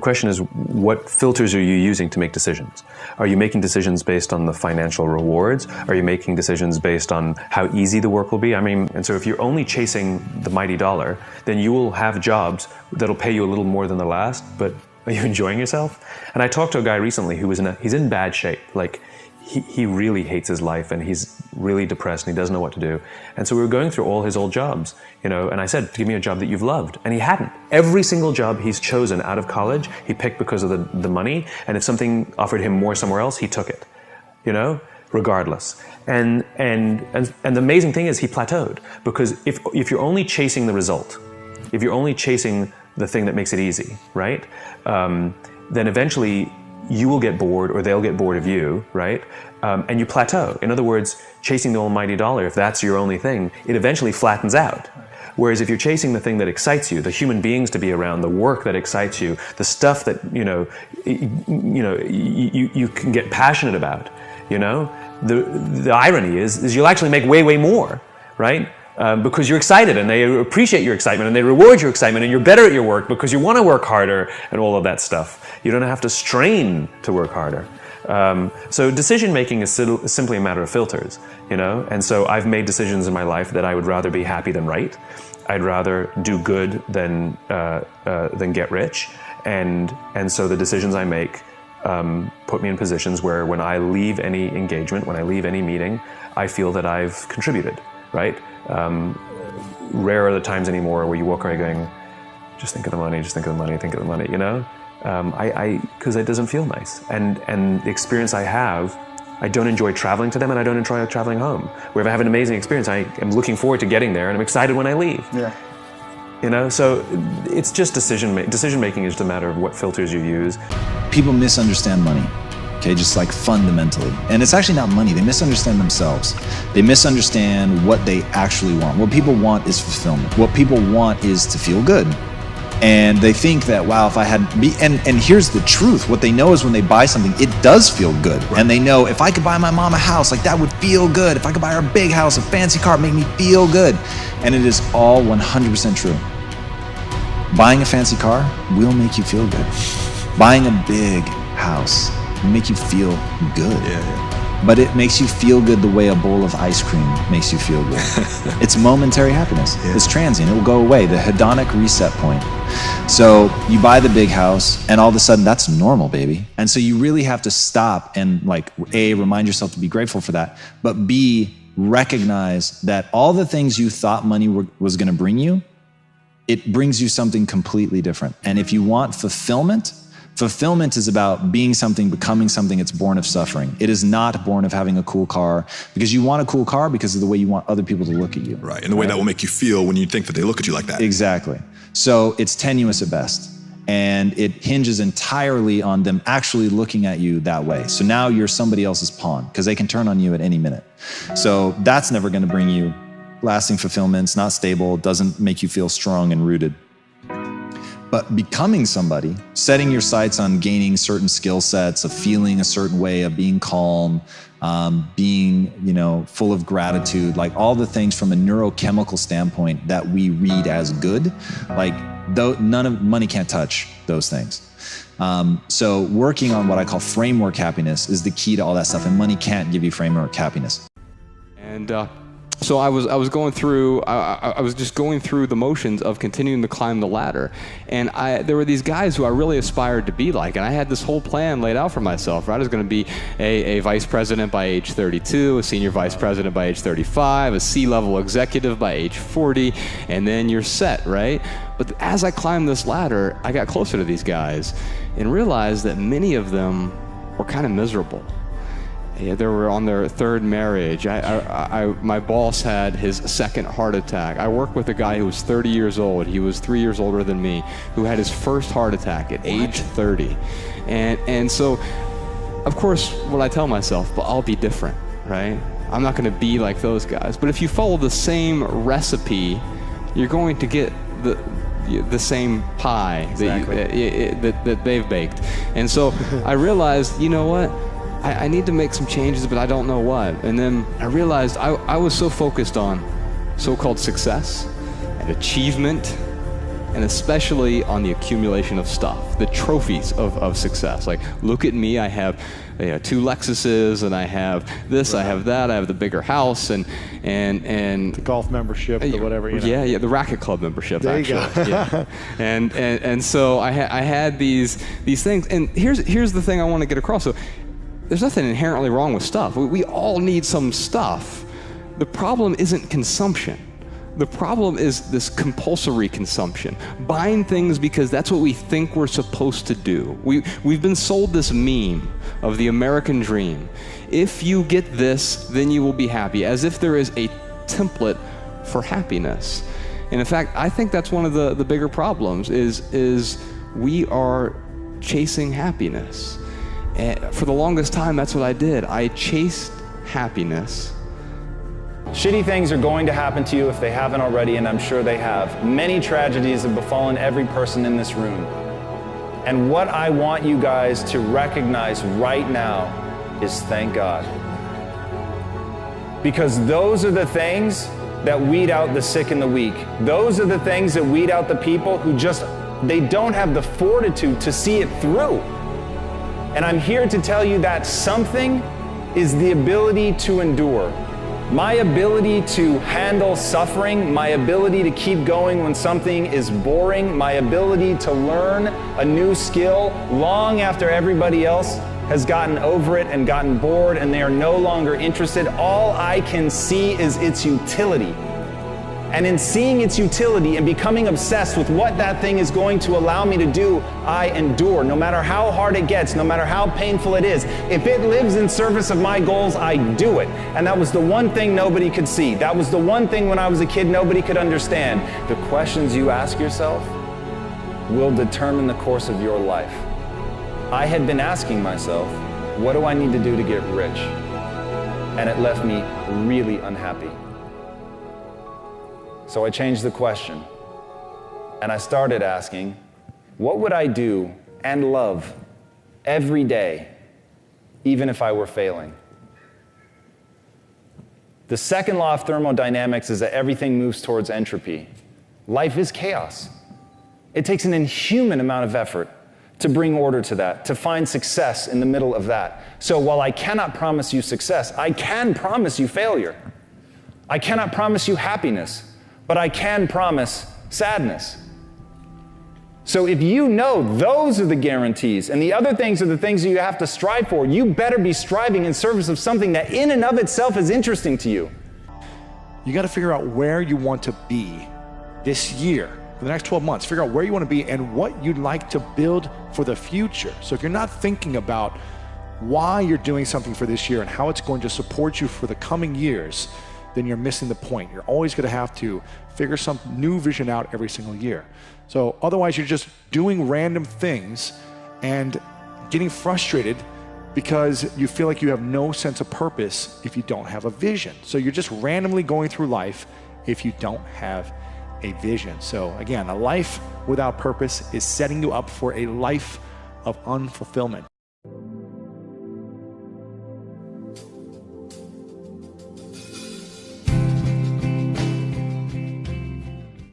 question is, what filters are you using to make decisions? Are you making decisions based on the financial rewards? Are you making decisions based on how easy the work will be? I mean, and so if you're only chasing the mighty dollar, then you will have jobs that'll pay you a little more than the last, but are you enjoying yourself? And I talked to a guy recently who was he's in bad shape. Like, he really hates his life and he's really depressed and he doesn't know what to do. And so we were going through all his old jobs, you know, and I said, give me a job that you've loved. And he hadn't. Every single job he's chosen out of college, he picked because of the money. And if something offered him more somewhere else, he took it, you know, regardless. And the amazing thing is he plateaued, because if you're only chasing the result, if you're only chasing the thing that makes it easy, right? Then eventually you will get bored, or they'll get bored of you, right? And you plateau. In other words, chasing the almighty dollar, if that's your only thing, it eventually flattens out. Whereas if you're chasing the thing that excites you, the human beings to be around, the work that excites you, the stuff that you can get passionate about, you know, the irony is you'll actually make way more, right? Because you're excited and they appreciate your excitement and they reward your excitement and you're better at your work because you want to work harder and all of that stuff. You don't have to strain to work harder. So decision making is simply a matter of filters, you know? And so I've made decisions in my life that I would rather be happy than right. I'd rather do good than get rich. And so the decisions I make put me in positions where when I leave any engagement, when I leave any meeting, I feel that I've contributed, right? Rare are the times anymore where you walk away going, just think of the money, just think of the money, think of the money, you know? Because it doesn't feel nice. And the experience I have, I don't enjoy traveling to them and I don't enjoy traveling home. Where if I have an amazing experience, I am looking forward to getting there and I'm excited when I leave. Yeah. You know, so it's just decision making is just a matter of what filters you use. People misunderstand money. Okay, just like fundamentally. And it's actually not money, they misunderstand themselves. They misunderstand what they actually want. What people want is fulfillment. What people want is to feel good. And they think that, wow, if I had, and here's the truth, what they know is when they buy something, it does feel good. Right. And they know, if I could buy my mom a house, like that would feel good. If I could buy her a big house, a fancy car, make me feel good. And it is all 100% true. Buying a fancy car will make you feel good. Buying a big house will make you feel good. But it makes you feel good the way a bowl of ice cream makes you feel good. It's momentary happiness. It's transient. It will go away. The hedonic reset point. So you buy the big house and all of a sudden that's normal, baby. And so you really have to stop and, like, A, remind yourself to be grateful for that, but B, recognize that all the things you thought money was going to bring you, it brings you something completely different. And if you want fulfillment, fulfillment is about being something, becoming something. It's born of suffering. It is not born of having a cool car, because you want a cool car because of the way you want other people to look at you. Right, and the way that will make you feel when you think that they look at you like that. Exactly. So it's tenuous at best. And it hinges entirely on them actually looking at you that way. So now you're somebody else's pawn, because they can turn on you at any minute. So that's never going to bring you lasting fulfillment. It's not stable. It doesn't make you feel strong and rooted. But becoming somebody, setting your sights on gaining certain skill sets, of feeling a certain way, of being calm, being, you know, full of gratitude, like all the things from a neurochemical standpoint that we read as good, like none of money can't touch those things. So working on what I call framework happiness is the key to all that stuff, and money can't give you framework happiness. And so I was going through, I was just going through the motions of continuing to climb the ladder. And there were these guys who I really aspired to be like, and I had this whole plan laid out for myself. Right? I was going to be a vice president by age 32, a senior vice president by age 35, a C-level executive by age 40, and then you're set, right? But as I climbed this ladder, I got closer to these guys and realized that many of them were kind of miserable. Yeah, they were on their third marriage. My boss had his second heart attack. I worked with a guy who was 30 years old. He was 3 years older than me, who had his first heart attack at age 30. And so, of course, what I tell myself, but I'll be different, right? I'm not going to be like those guys. But if you follow the same recipe, you're going to get the same pie that they've baked. And so I realized, you know what? I need to make some changes, but I don't know what. And then I realized I was so focused on so-called success and achievement and especially on the accumulation of stuff, the trophies of success. Like, look at me, I have 2 Lexuses, and I have this, I have that, I have the bigger house, and the golf membership, or whatever. You know. Yeah, the racket club membership. There actually. You go. Yeah. And so I had these things, and here's the thing I want to get across. So there's nothing inherently wrong with stuff. We all need some stuff. The problem isn't consumption. The problem is this compulsory consumption, buying things because that's what we think we're supposed to do. We've been sold this meme of the American dream. If you get this, then you will be happy, as if there is a template for happiness. And in fact, I think that's one of the bigger problems is we are chasing happiness. And for the longest time, that's what I did. I chased happiness. Shitty things are going to happen to you if they haven't already, and I'm sure they have. Many tragedies have befallen every person in this room. And what I want you guys to recognize right now is thank God. Because those are the things that weed out the sick and the weak. Those are the things that weed out the people who they don't have the fortitude to see it through. And I'm here to tell you that something is the ability to endure. My ability to handle suffering, my ability to keep going when something is boring, my ability to learn a new skill long after everybody else has gotten over it and gotten bored and they are no longer interested. All I can see is its utility. And in seeing its utility and becoming obsessed with what that thing is going to allow me to do, I endure. No matter how hard it gets, no matter how painful it is, if it lives in service of my goals, I do it. And that was the one thing nobody could see. That was the one thing when I was a kid nobody could understand. The questions you ask yourself will determine the course of your life. I had been asking myself, what do I need to do to get rich? And it left me really unhappy. So I changed the question, and I started asking, what would I do and love every day, even if I were failing? The second law of thermodynamics is that everything moves towards entropy. Life is chaos. It takes an inhuman amount of effort to bring order to that, to find success in the middle of that. So while I cannot promise you success, I can promise you failure. I cannot promise you happiness, but I can promise sadness. So if you know those are the guarantees and the other things are the things that you have to strive for, you better be striving in service of something that in and of itself is interesting to you. You got to figure out where you want to be this year, for the next 12 months. Figure out where you want to be and what you'd like to build for the future. So if you're not thinking about why you're doing something for this year and how it's going to support you for the coming years, then you're missing the point. You're always going to have to figure some new vision out every single year. So otherwise you're just doing random things and getting frustrated because you feel like you have no sense of purpose if you don't have a vision. So you're just randomly going through life if you don't have a vision. So again, a life without purpose is setting you up for a life of unfulfillment.